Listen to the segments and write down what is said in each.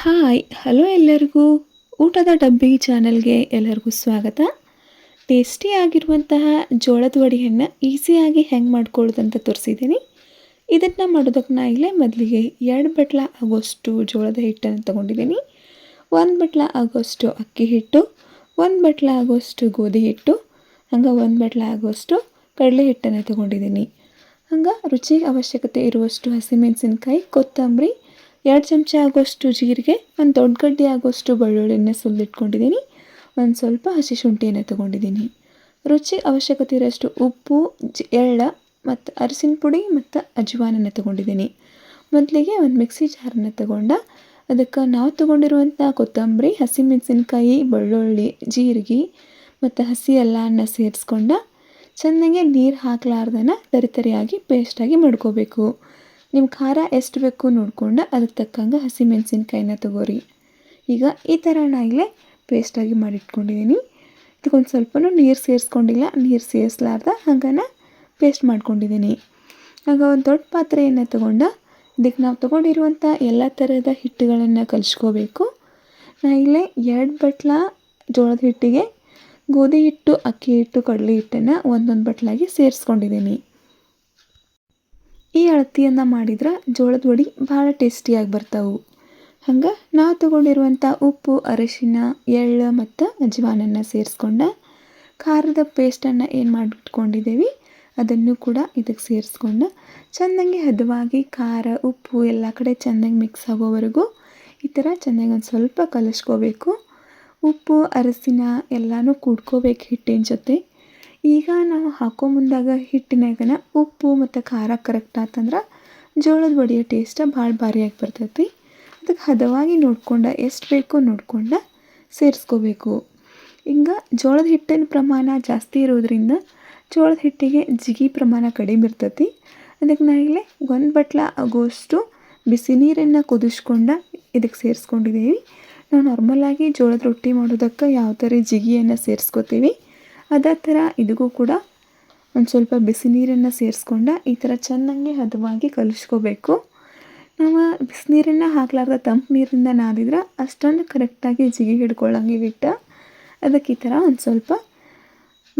Hi hello ಎಲ್ಲರಿಗೂ ಊಟದ ಡಬ್ಬಿ ಚಾನಲ್ಗೆ ಎಲ್ಲರಿಗೂ ಸ್ವಾಗತ. ಟೇಸ್ಟಿಯಾಗಿರುವಂತಹ ಜೋಳದ ವಡಿಯನ್ನು ಈಸಿಯಾಗಿ ಹೆಂಗೆ ಮಾಡ್ಕೊಳ್ಳೋದಂತ ತೋರಿಸಿದ್ದೀನಿ. ಇದನ್ನು ಮಾಡೋದಕ್ಕೆ ನಾ ಇಲ್ಲೇ ಮೊದಲಿಗೆ 2 ಬಟ್ಲ ಆಗೋಷ್ಟು ಜೋಳದ ಹಿಟ್ಟನ್ನು ತೊಗೊಂಡಿದ್ದೀನಿ. 1 ಬಟ್ಲ ಆಗೋಷ್ಟು ಅಕ್ಕಿ ಹಿಟ್ಟು, 1 ಬಟ್ಲ ಆಗೋಷ್ಟು ಗೋಧಿ ಹಿಟ್ಟು, ಹಂಗೆ 1 ಬಟ್ಲ ಆಗೋಷ್ಟು ಕಡಲೆ ಹಿಟ್ಟನ್ನು ತೊಗೊಂಡಿದ್ದೀನಿ. ಹಂಗೆ ರುಚಿಗೆ ಅವಶ್ಯಕತೆ ಇರುವಷ್ಟು ಹಸಿಮೆಣಸಿನ್ಕಾಯಿ, ಕೊತ್ತಂಬರಿ, 2 ಚಮಚ ಆಗೋಷ್ಟು ಜೀರಿಗೆ, ಒಂದು ದೊಡ್ಡ ಗಡ್ಡೆ ಆಗೋಷ್ಟು ಬೆಳ್ಳುಳ್ಳಿನ ಸುಲಿದಿಟ್ಕೊಂಡಿದ್ದೀನಿ. ಒಂದು ಸ್ವಲ್ಪ ಹಸಿ ಶುಂಠಿಯನ್ನು ತೊಗೊಂಡಿದ್ದೀನಿ. ರುಚಿಗೆ ಅವಶ್ಯಕತೆ ಇರೋಷ್ಟು ಉಪ್ಪು, ಎಳ್ಳು ಮತ್ತು ಅರಿಶಿನ ಪುಡಿ ಮತ್ತು ಅಜ್ವಾನನ್ನು ತೊಗೊಂಡಿದ್ದೀನಿ. ಮೊದಲಿಗೆ ಒಂದು ಮಿಕ್ಸಿ ಜಾರನ್ನು ತೊಗೊಂಡು ಅದಕ್ಕೆ ನಾವು ತೊಗೊಂಡಿರುವಂಥ ಕೊತ್ತಂಬರಿ, ಹಸಿಮೆಣಸಿನ್ಕಾಯಿ, ಬೆಳ್ಳುಳ್ಳಿ, ಜೀರಿಗೆ ಮತ್ತು ಹಸಿ ಎಲ್ಲವನ್ನು ಸೇರಿಸ್ಕೊಂಡು ಚೆನ್ನಾಗಿ ನೀರು ಹಾಕಲಾರ್ದನ ತರಿತರಿಯಾಗಿ ಪೇಸ್ಟಾಗಿ ಮಾಡ್ಕೋಬೇಕು. ನಿಮ್ಮ ಖಾರ ಎಷ್ಟು ಬೇಕು ನೋಡಿಕೊಂಡು ಅದಕ್ಕೆ ತಕ್ಕಂಗೆ ಹಸಿಮೆಣಸಿನ್ಕಾಯಿನ ತೊಗೋರಿ. ಈಗ ಈ ಥರ ನಾ ಇಲ್ಲೇ ಪೇಸ್ಟಾಗಿ ಮಾಡಿಟ್ಕೊಂಡಿದ್ದೀನಿ. ಇದಕ್ಕೊಂದು ಸ್ವಲ್ಪನೂ ನೀರು ಸೇರಿಸ್ಕೊಂಡಿಲ್ಲ, ನೀರು ಸೇರಿಸ್ಲಾರ್ದ ಹಂಗನ ಪೇಸ್ಟ್ ಮಾಡ್ಕೊಂಡಿದ್ದೀನಿ. ಆಗ ಒಂದು ದೊಡ್ಡ ಪಾತ್ರೆಯನ್ನು ತೊಗೊಂಡು ಇದಕ್ಕೆ ನಾವು ತೊಗೊಂಡಿರುವಂಥ ಎಲ್ಲ ಥರದ ಹಿಟ್ಟುಗಳನ್ನು ಕಲಿಸ್ಕೋಬೇಕು. ನಾ ಇಲ್ಲೇ 2 ಬಟ್ಲ ಜೋಳದ ಹಿಟ್ಟಿಗೆ ಗೋಧಿ ಹಿಟ್ಟು, ಅಕ್ಕಿ ಹಿಟ್ಟು, ಕಡಲೆ ಹಿಟ್ಟನ್ನು ಒಂದೊಂದು ಬಟ್ಲಾಗಿ ಸೇರಿಸ್ಕೊಂಡಿದ್ದೀನಿ. ಈ ಅಳತೆಯನ್ನು ಮಾಡಿದ್ರೆ ಜೋಳದ ವಡಿ ಭಾಳ ಟೇಸ್ಟಿಯಾಗಿ ಬರ್ತಾವೆ. ಹಂಗೆ ನಾವು ತೊಗೊಂಡಿರುವಂಥ ಉಪ್ಪು, ಅರಿಶಿನ, ಎಳ್ಳು ಮತ್ತು ಅಜ್ವಾನನ್ನು ಸೇರಿಸ್ಕೊಂಡು ಖಾರದ ಪೇಸ್ಟನ್ನು ಏನು ಮಾಡಿಟ್ಕೊಂಡಿದ್ದೀವಿ ಅದನ್ನು ಕೂಡ ಇದಕ್ಕೆ ಸೇರಿಸ್ಕೊಂಡು ಚೆನ್ನಾಗಿ ಹದವಾಗಿ ಖಾರ, ಉಪ್ಪು ಎಲ್ಲ ಕಡೆ ಚೆನ್ನಾಗಿ ಮಿಕ್ಸ್ ಆಗೋವರೆಗೂ ಈ ಥರ ಚೆನ್ನಾಗಿ ಒಂದು ಸ್ವಲ್ಪ ಕಲಿಸ್ಕೋಬೇಕು. ಉಪ್ಪು, ಅರಿಶಿನ ಎಲ್ಲನೂ ಕೂಡ್ಕೋಬೇಕು ಹಿಟ್ಟಿನ ಜೊತೆ. ಈಗ ನಾವು ಹಾಕೋ ಮುಂದಾಗ ಹಿಟ್ಟಿನಾಗನ ಉಪ್ಪು ಮತ್ತು ಖಾರ ಕರೆಕ್ಟ್ ಆತಂದ್ರೆ ಜೋಳದ ವಡಿಯ ಟೇಸ್ಟ್ ಭಾಳ ಭಾರಿಯಾಗಿ ಬರ್ತೈತಿ. ಅದಕ್ಕೆ ಹದವಾಗಿ ನೋಡ್ಕೊಂಡು ಎಷ್ಟು ಬೇಕೋ ನೋಡ್ಕೊಂಡು ಸೇರಿಸ್ಕೋಬೇಕು. ಹಿಂಗೆ ಜೋಳದ ಹಿಟ್ಟಿನ ಪ್ರಮಾಣ ಜಾಸ್ತಿ ಇರೋದ್ರಿಂದ ಜೋಳದ ಹಿಟ್ಟಿಗೆ ಜಿಗಿ ಪ್ರಮಾಣ ಕಡಿಮೆ ಇರ್ತೈತಿ. ಅದಕ್ಕೆ ನಾ ಇಲ್ಲಿ 1 ಬಟ್ಲ ಆಗೋಷ್ಟು ಬಿಸಿ ನೀರನ್ನು ಕುದಿಸ್ಕೊಂಡು ಇದಕ್ಕೆ ಸೇರಿಸ್ಕೊಂಡಿದ್ದೀವಿ. ನಾವು ನಾರ್ಮಲಾಗಿ ಜೋಳದ ರೊಟ್ಟಿ ಮಾಡೋದಕ್ಕೆ ಯಾವ ಥರ ಜಿಗಿಯನ್ನು ಸೇರಿಸ್ಕೋತೀವಿ ಅದೇ ಥರ ಇದಕ್ಕೂ ಕೂಡ ಒಂದು ಸ್ವಲ್ಪ ಬಿಸಿ ನೀರನ್ನು ಸೇರಿಸ್ಕೊಂಡು ಈ ಥರ ಚೆನ್ನಾಗಿ ಹದವಾಗಿ ಕಲಿಸ್ಕೋಬೇಕು. ನಾವು ಬಿಸಿನೀರನ್ನು ಹಾಕಲಾರ್ದ ತಂಪು ನೀರಿಂದ ನಾದಿದ್ರೆ ಅಷ್ಟೊಂದು ಕರೆಕ್ಟಾಗಿ ಜಿಗಿ ಹಿಡ್ಕೊಳ್ಳಂಗೆ ಬಿಟ್ಟು ಅದಕ್ಕೆ ಈ ಥರ ಒಂದು ಸ್ವಲ್ಪ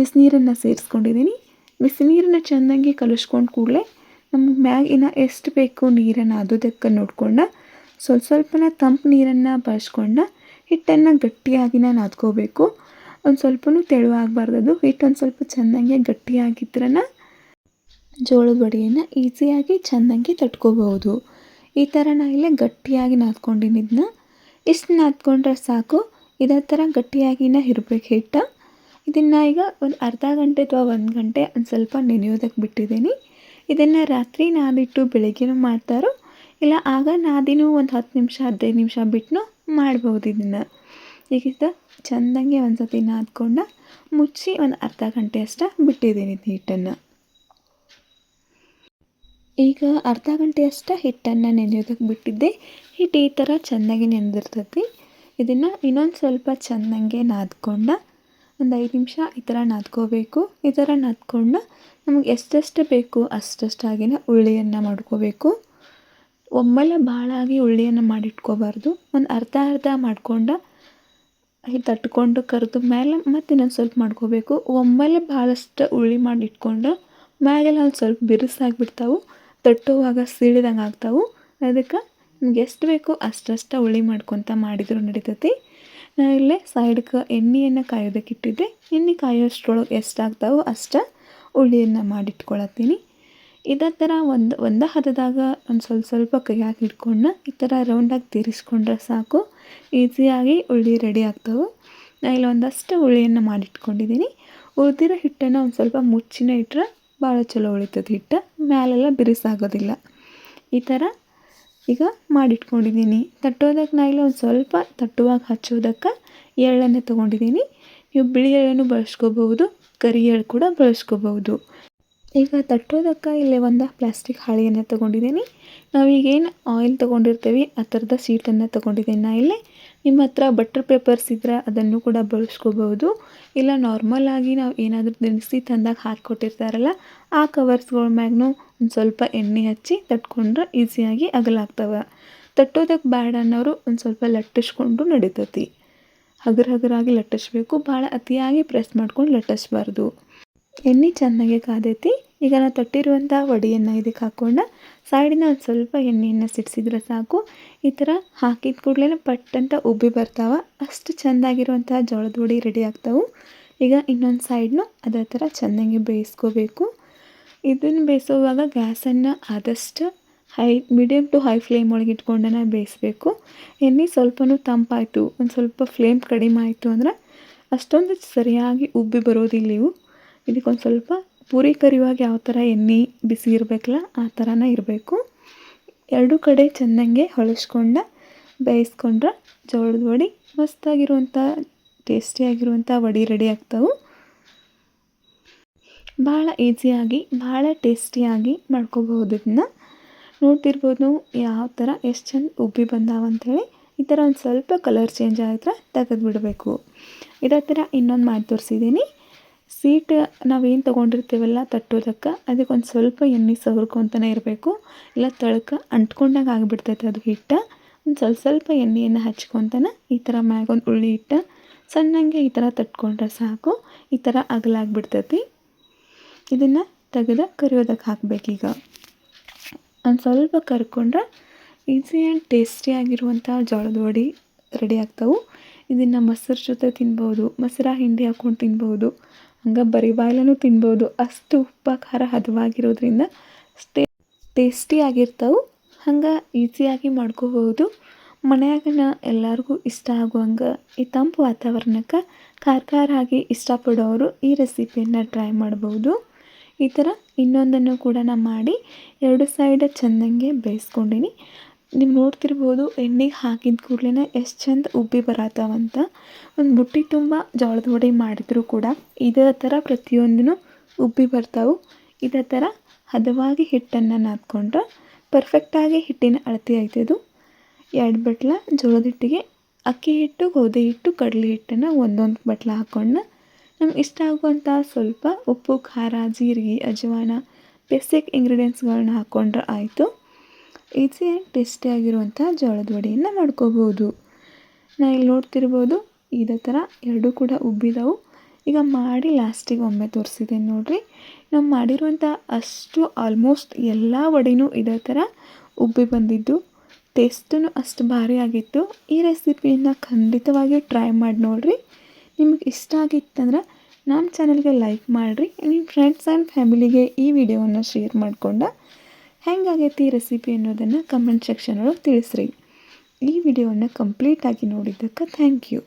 ಬಿಸಿನೀರನ್ನು ಸೇರಿಸ್ಕೊಂಡಿದ್ದೀನಿ. ಬಿಸಿನೀರನ್ನು ಚೆನ್ನಾಗಿ ಕಲಿಸ್ಕೊಂಡು ಕೂಡಲೇ ನಮ್ಗೆ ಮ್ಯಾಗಿನ ಎಷ್ಟು ಬೇಕು ನೀರನ್ನು ಅದುದಕ್ಕೆ ನೋಡ್ಕೊಂಡು ಸ್ವಲ್ಪನ ತಂಪು ನೀರನ್ನು ಬಳಸ್ಕೊಂಡು ಹಿಟ್ಟನ್ನು ಗಟ್ಟಿಯಾಗಿನ ನಾದ್ಕೋಬೇಕು. ಒಂದು ಸ್ವಲ್ಪನೂ ತೆಳುವಾಗಬಾರ್ದು. ಹಿಟ್ಟು ಒಂದು ಸ್ವಲ್ಪ ಚೆನ್ನಾಗಿ ಗಟ್ಟಿಯಾಗಿದ್ರೇ ಜೋಳದ ವಡಿಯನ್ನು ಈಸಿಯಾಗಿ ಚೆನ್ನಾಗಿ ತಟ್ಕೋಬಹುದು. ಈ ಥರ ನಾ ಇಲ್ಲೇ ಗಟ್ಟಿಯಾಗಿ ನಾದ್ಕೊಂಡಿದ್ದನ್ನ ಇಷ್ಟು ನಾದ್ಕೊಂಡ್ರೆ ಸಾಕು. ಇದೇ ಥರ ಗಟ್ಟಿಯಾಗಿನ ಇರಬೇಕು ಹಿಟ್ಟು. ಇದನ್ನು ಈಗ ಒಂದು ಅರ್ಧ ಗಂಟೆ ಅಥವಾ 1 ಗಂಟೆ ಒಂದು ಸ್ವಲ್ಪ ನೆನೆಯೋದಕ್ಕೆ ಬಿಟ್ಟಿದ್ದೀನಿ. ಇದನ್ನು ರಾತ್ರಿ ನಾದಿಟ್ಟು ಬೆಳಗ್ಗೆನೂ ಮಾಡ್ತಾರೋ ಇಲ್ಲ ಆಗ ನಾದಿನೂ ಒಂದು 10 ನಿಮಿಷ 15 ನಿಮಿಷ ಬಿಟ್ಟು ಮಾಡ್ಬೋದು. ಇದನ್ನು ಈಗ ಚೆಂದಂಗೆ ಒಂದು ಸತಿ ನಾದ್ಕೊಂಡು ಮುಚ್ಚಿ ಒಂದು ಅರ್ಧ ಗಂಟೆ ಅಷ್ಟು ಬಿಟ್ಟಿದ್ದೀನಿ ಹಿಟ್ಟನ್ನು. ಈಗ ಅರ್ಧ ಗಂಟೆ ಅಷ್ಟು ಹಿಟ್ಟನ್ನು ನೆನೆಯೋದಕ್ಕೆ ಬಿಟ್ಟಿದ್ದೆ. ಹಿಟ್ಟು ಈ ಥರ ಚೆನ್ನಾಗಿ ನೆನೆದಿರ್ತೈತಿ. ಇದನ್ನು ಇನ್ನೊಂದು ಸ್ವಲ್ಪ ಚೆನ್ನಾಗೆ ನಾದ್ಕೊಂಡು ಒಂದು 5 ನಿಮಿಷ ಈ ಥರ ನಾದ್ಕೋಬೇಕು. ಈ ಥರ ನಾದ್ಕೊಂಡು ನಮಗೆ ಎಷ್ಟೆಷ್ಟು ಬೇಕು ಅಷ್ಟಷ್ಟಾಗಿನ ಉಳ್ಳಿಯನ್ನು ಮಾಡ್ಕೋಬೇಕು. ಒಮ್ಮೆಲೆ ಭಾಳಾಗಿ ಉಳ್ಳಿಯನ್ನು ಮಾಡಿಟ್ಕೋಬಾರ್ದು. ಒಂದು ಅರ್ಧ ಅರ್ಧ ಮಾಡ್ಕೊಂಡು ತಟ್ಕೊಂಡು ಕರೆದು ಮೇಲೆ ಮತ್ತು ಇನ್ನೊಂದು ಸ್ವಲ್ಪ ಮಾಡ್ಕೋಬೇಕು. ಒಮ್ಮೆಲೆ ಭಾಳಷ್ಟು ಉಳ್ಳಿ ಮಾಡಿ ಇಟ್ಕೊಂಡು ಮ್ಯಾಗೆಲ್ಲ ಒಂದು ಸ್ವಲ್ಪ ಬಿರುಸಾಗಿಬಿಡ್ತಾವೆ, ತಟ್ಟುವಾಗ ಸೀಳಿದಂಗೆ ಆಗ್ತಾವೆ. ಅದಕ್ಕೆ ನಿಮ್ಗೆ ಎಷ್ಟು ಬೇಕೋ ಅಷ್ಟಷ್ಟು ಉಳ್ಳಿ ಮಾಡ್ಕೊತ ಮಾಡಿದರೂ ನಡಿತೈತಿ. ನಾನು ಇಲ್ಲೇ ಸೈಡ್ಗೆ ಎಣ್ಣೆಯನ್ನು ಕಾಯೋದಕ್ಕೆ ಇಟ್ಟಿದ್ದೆ. ಎಣ್ಣೆ ಕಾಯೋಷ್ಟ್ರೊಳಗೆ ಎಷ್ಟಾಗ್ತಾವೋ ಅಷ್ಟು ಉಳ್ಳಿಯನ್ನು ಮಾಡಿಟ್ಕೊಳತ್ತೀನಿ. ಇದೇ ಥರ ಒಂದು ಹದದಾಗ ಒಂದು ಸ್ವಲ್ಪ ಕೈಯಾಗ ಹಿಡ್ಕೊಂಡು ಈ ಥರ ರೌಂಡಾಗಿ ತಿರ್ಸ್ಕೊಂಡ್ರೆ ಸಾಕು, ಈಸಿಯಾಗಿ ಉಳ್ಳಿ ರೆಡಿ ಆಗ್ತಾವೆ. ನಾನು ಇಲ್ಲಿ ಒಂದಷ್ಟು ಉಳ್ಳಿಯನ್ನು ಮಾಡಿಟ್ಕೊಂಡಿದ್ದೀನಿ. ಉಳಿದಿರೋ ಹಿಟ್ಟನ್ನು ಒಂದು ಸ್ವಲ್ಪ ಮುಚ್ಚಿನ ಇಟ್ಟರೆ ಭಾಳ ಚಲೋ ಉಳಿತದೆ. ಹಿಟ್ಟು ಮ್ಯಾಲೆಲ್ಲ ಬಿರುಸಾಗೋದಿಲ್ಲ. ಈ ಥರ ಈಗ ಮಾಡಿಟ್ಕೊಂಡಿದ್ದೀನಿ. ತಟ್ಟೋದಕ್ಕೆ ನಾ ಇಲ್ಲಿ ಒಂದು ಸ್ವಲ್ಪ ತಟ್ಟುವಾಗ ಹಚ್ಚೋದಕ್ಕೆ ಎಳ್ಳನ್ನು ತೊಗೊಂಡಿದ್ದೀನಿ. ನೀವು ಬಿಳಿ ಎಳ್ಳನ್ನು ಬಳಸ್ಕೋಬಹುದು, ಕರಿ ಎಳ್ಳು ಕೂಡ ಬಳಸ್ಕೋಬಹುದು. ಈಗ ತಟ್ಟೋದಕ್ಕೆ ಇಲ್ಲಿ ಒಂದು ಪ್ಲಾಸ್ಟಿಕ್ ಹಾಳೆಯನ್ನು ತೊಗೊಂಡಿದ್ದೀನಿ. ನಾವೀಗೇನು ಆಯಿಲ್ ತೊಗೊಂಡಿರ್ತೀವಿ ಆ ಥರದ ಶೀಟನ್ನು ತೊಗೊಂಡಿದ್ದೀನಿ. ನಾ ಇಲ್ಲಿ ನಿಮ್ಮ ಹತ್ರ ಬಟರ್ ಪೇಪರ್ಸ್ ಇದ್ದರೆ ಅದನ್ನು ಕೂಡ ಬಳಸ್ಕೋಬಹುದು. ಇಲ್ಲ ನಾರ್ಮಲಾಗಿ ನಾವು ಏನಾದರೂ ದಿನಸಿ ತಂದಾಗ ಹಾಕಿಕೊಟ್ಟಿರ್ತಾರಲ್ಲ ಆ ಕವರ್ಸ್ಗಳ ಮ್ಯಾಗೂ ಒಂದು ಸ್ವಲ್ಪ ಎಣ್ಣೆ ಹಚ್ಚಿ ತಟ್ಕೊಂಡ್ರೆ ಈಸಿಯಾಗಿ ಅಗಲಾಗ್ತವೆ. ತಟ್ಟೋದಕ್ಕೆ ಬೇಡ ಅನ್ನೋರು ಒಂದು ಸ್ವಲ್ಪ ಲಟ್ಟಿಸ್ಕೊಂಡು ನಡಿತೈತಿ. ಹಗರಾಗಿ ಲಟ್ಟಿಸ್ಬೇಕು, ಭಾಳ ಅತಿಯಾಗಿ ಪ್ರೆಸ್ ಮಾಡ್ಕೊಂಡು ಲಟ್ಟಿಸ್ಬಾರ್ದು. ಎಣ್ಣೆ ಚೆನ್ನಾಗಿ ಕಾದೈತಿ. ಈಗ ನಾನು ತಟ್ಟಿರುವಂಥ ವಡೆಯನ್ನು ಇದಕ್ಕೆ ಹಾಕ್ಕೊಂಡು ಸೈಡಿನ ಒಂದು ಸ್ವಲ್ಪ ಎಣ್ಣೆಯನ್ನು ಸಿಡಿಸಿದ್ರೆ ಸಾಕು. ಈ ಥರ ಹಾಕಿದ ಕೂಡಲೇ ಪಟ್ಟಂತ ಉಬ್ಬಿ ಬರ್ತಾವೆ. ಅಷ್ಟು ಚೆಂದಾಗಿರುವಂಥ ಜೋಳದ ವಡೆ ರೆಡಿ ಆಗ್ತಾವೆ. ಈಗ ಇನ್ನೊಂದು ಸೈಡ್ನು ಅದೇ ಥರ ಚೆನ್ನಾಗಿ ಬೇಯಿಸ್ಕೋಬೇಕು. ಇದನ್ನು ಬೇಯಿಸೋವಾಗ ಗ್ಯಾಸನ್ನು ಆದಷ್ಟು ಮೀಡಿಯಮ್ ಟು ಹೈ ಫ್ಲೇಮ್ ಒಳಗೆ ಇಟ್ಕೊಂಡೇ ಬೇಯಿಸಬೇಕು. ಎಣ್ಣೆ ಸ್ವಲ್ಪನೂ ತಂಪಾಯಿತು, ಒಂದು ಸ್ವಲ್ಪ ಫ್ಲೇಮ್ ಕಡಿಮೆ ಆಯಿತು ಅಂದ್ರೆ ಅಷ್ಟೊಂದು ಸರಿಯಾಗಿ ಉಬ್ಬಿ ಬರೋದಿಲ್ಲ ಇವು. ಇದಕ್ಕೊಂದು ಸ್ವಲ್ಪ ಪೂರಿ ಕರಿಯುವಾಗ ಯಾವ ಥರ ಎಣ್ಣೆ ಬಿಸಿ ಇರಬೇಕಲ್ಲ ಆ ಥರನೇ ಇರಬೇಕು. ಎರಡೂ ಕಡೆ ಚೆನ್ನಾಗೆ ಹೊಳಿಸ್ಕೊಂಡು ಬೇಯಿಸ್ಕೊಂಡ್ರೆ ಜೋಳದ ವಡೆ ಮಸ್ತಾಗಿರುವಂಥ ಟೇಸ್ಟಿಯಾಗಿರುವಂಥ ವಡೆ ರೆಡಿ ಆಗ್ತಾವೆ. ಭಾಳ ಈಸಿಯಾಗಿ ಭಾಳ ಟೇಸ್ಟಿಯಾಗಿ ಮಾಡ್ಕೋಬಹುದು. ಇದನ್ನ ನೋಡ್ತಿರ್ಬೋದು ನಾವು ಯಾವ ಥರ ಎಷ್ಟು ಚೆಂದ ಉಬ್ಬಿ ಬಂದಾವಂಥೇಳಿ. ಈ ಥರ ಒಂದು ಸ್ವಲ್ಪ ಕಲರ್ ಚೇಂಜ್ ಆದ್ರೆ ತೆಗೆದು ಬಿಡಬೇಕು. ಇದೇ ಥರ ಇನ್ನೊಂದು ಮಾಡಿ ತೋರಿಸಿದ್ದೀನಿ. ಸೀಟ್ ನಾವೇನು ತೊಗೊಂಡಿರ್ತೀವಲ್ಲ ತಟ್ಟೋದಕ್ಕೆ ಅದಕ್ಕೊಂದು ಸ್ವಲ್ಪ ಎಣ್ಣೆ ಸವರ್ಕೊತಾನೆ ಇರಬೇಕು, ಇಲ್ಲ ತಳಕ್ಕೆ ಅಂಟ್ಕೊಂಡಾಗ ಆಗಿಬಿಡ್ತೈತೆ ಅದು ಹಿಟ್ಟು. ಒಂದು ಸ್ವಲ್ಪ ಎಣ್ಣೆಯನ್ನು ಹಚ್ಕೊತಾನೆ ಈ ಥರ ಮ್ಯಾಗೊಂದು ಉಳ್ಳಿ ಇಟ್ಟು ಸಣ್ಣಂಗೆ ಈ ಥರ ತಟ್ಕೊಂಡ್ರೆ ಸಾಕು. ಈ ಥರ ಅಗಲಾಗ್ಬಿಡ್ತೈತಿ. ಇದನ್ನು ತೆಗೆದು ಕರಿಯೋದಕ್ಕೆ ಹಾಕಬೇಕೀಗ. ಒಂದು ಸ್ವಲ್ಪ ಕರ್ಕೊಂಡ್ರೆ ಈಸಿ ಆ್ಯಂಡ್ ಟೇಸ್ಟಿಯಾಗಿರುವಂಥ ಜೋಳದ ವಡೆ ರೆಡಿ ಆಗ್ತಾವೆ. ಇದನ್ನು ಮೊಸರು ಜೊತೆ ತಿನ್ಬೋದು, ಮೊಸರ ಹಿಂಡಿ ಹಾಕ್ಕೊಂಡು ತಿನ್ಬೋದು, ಹಂಗೆ ಬರೀ ಬಾಯ್ಲೂ ತಿನ್ಬೋದು. ಅಷ್ಟು ಉಪ್ಪು ಖಾರ ಹದವಾಗಿರೋದ್ರಿಂದ ಟೇಸ್ಟಿಯಾಗಿರ್ತಾವೆ. ಹಂಗೆ ಈಸಿಯಾಗಿ ಮಾಡ್ಕೋಬೋದು. ಮನೆಯಾಗನ ಎಲ್ಲರಿಗೂ ಇಷ್ಟ ಆಗುವಂಗೆ ಈ ತಂಪು ವಾತಾವರಣಕ್ಕೆ ಖಾರ ಆಗಿ ಇಷ್ಟಪಡೋರು ಈ ರೆಸಿಪಿಯನ್ನು ಟ್ರೈ ಮಾಡ್ಬೋದು. ಈ ಥರ ಇನ್ನೊಂದನ್ನು ಕೂಡ ನಾನು ಮಾಡಿ ಎರಡು ಸೈಡ್ ಚೆನ್ನಾಗೆ ಬೇಯಿಸ್ಕೊಂಡೀನಿ. ನೀವು ನೋಡ್ತಿರ್ಬೋದು ಎಣ್ಣೆಗೆ ಹಾಕಿದ ಕೂಡಲೇ ಎಷ್ಟು ಚೆಂದ ಉಬ್ಬಿ ಬರತ್ತಾವಂತ. ಒಂದು ಬುಟ್ಟಿ ತುಂಬ ಜೋಳದ ವಡೆ ಮಾಡಿದರೂ ಕೂಡ ಇದೇ ಥರ ಪ್ರತಿಯೊಂದೂ ಉಬ್ಬಿ ಬರ್ತಾವೆ. ಇದೇ ಥರ ಹದವಾಗಿ ಹಿಟ್ಟನ್ನು ನಾದ್ಕೊಂಡ್ರೆ ಪರ್ಫೆಕ್ಟಾಗಿ ಹಿಟ್ಟಿನ ಅಳತೆ ಆಯ್ತದು. 2 ಬಟ್ಲ ಜೋಳದ ಹಿಟ್ಟಿಗೆ ಅಕ್ಕಿ ಹಿಟ್ಟು, ಗೋಧಿ ಹಿಟ್ಟು, ಕಡಲೆ ಹಿಟ್ಟನ್ನು ಒಂದೊಂದು ಬಟ್ಲ ಹಾಕ್ಕೊಂಡು ನಮ್ಗೆ ಇಷ್ಟ ಆಗುವಂಥ ಸ್ವಲ್ಪ ಉಪ್ಪು, ಖಾರ, ಜೀರಿಗೆ, ಅಜವಾನ ಬೇಸಿಕ್ ಇಂಗ್ರೀಡಿಯೆಂಟ್ಸ್ಗಳನ್ನ ಹಾಕ್ಕೊಂಡ್ರೆ ಆಯಿತು. ಈಸಿ ಆ್ಯಂಡ್ ಟೇಸ್ಟಿಯಾಗಿರುವಂಥ ಜೋಳದ ವಡೆಯನ್ನು ಮಾಡ್ಕೋಬೋದು. ನಾನು ಇಲ್ಲಿ ನೋಡ್ತಿರ್ಬೋದು ಇದೇ ಥರ ಎರಡೂ ಕೂಡ ಉಬ್ಬಿದವು. ಈಗ ಮಾಡಿ ಲಾಸ್ಟಿಗೆ ಒಮ್ಮೆ ತೋರಿಸಿದ್ದೇನೆ ನೋಡಿರಿ. ನಾವು ಮಾಡಿರುವಂಥ ಅಷ್ಟು ಆಲ್ಮೋಸ್ಟ್ ಎಲ್ಲ ವಡೆನೂ ಇದೇ ಥರ ಉಬ್ಬಿ ಬಂದಿದ್ದು. ಟೇಸ್ಟೂ ಅಷ್ಟು ಭಾರಿ ಆಗಿತ್ತು. ಈ ರೆಸಿಪಿಯನ್ನು ಖಂಡಿತವಾಗಿಯೂ ಟ್ರೈ ಮಾಡಿ ನೋಡಿರಿ. ನಿಮಗೆ ಇಷ್ಟ ಆಗಿತ್ತಂದ್ರೆ ನಮ್ಮ ಚಾನಲ್ಗೆ ಲೈಕ್ ಮಾಡಿರಿ. ನಿಮ್ಮ ಫ್ರೆಂಡ್ಸ್ ಆ್ಯಂಡ್ ಫ್ಯಾಮಿಲಿಗೆ ಈ ವಿಡಿಯೋವನ್ನು ಶೇರ್ ಮಾಡ್ಕೊಂಡು ಹೆಂಗಾಗೈತಿ ಈ ರೆಸಿಪಿ ಅನ್ನೋದನ್ನು ಕಮೆಂಟ್ ಸೆಕ್ಷನ್ ಒಳಗೆ ತಿಳಿಸ್ರಿ. ಈ ವಿಡಿಯೋವನ್ನು ಕಂಪ್ಲೀಟಾಗಿ ನೋಡಿದ್ದಕ್ಕೆ ಥ್ಯಾಂಕ್ ಯು.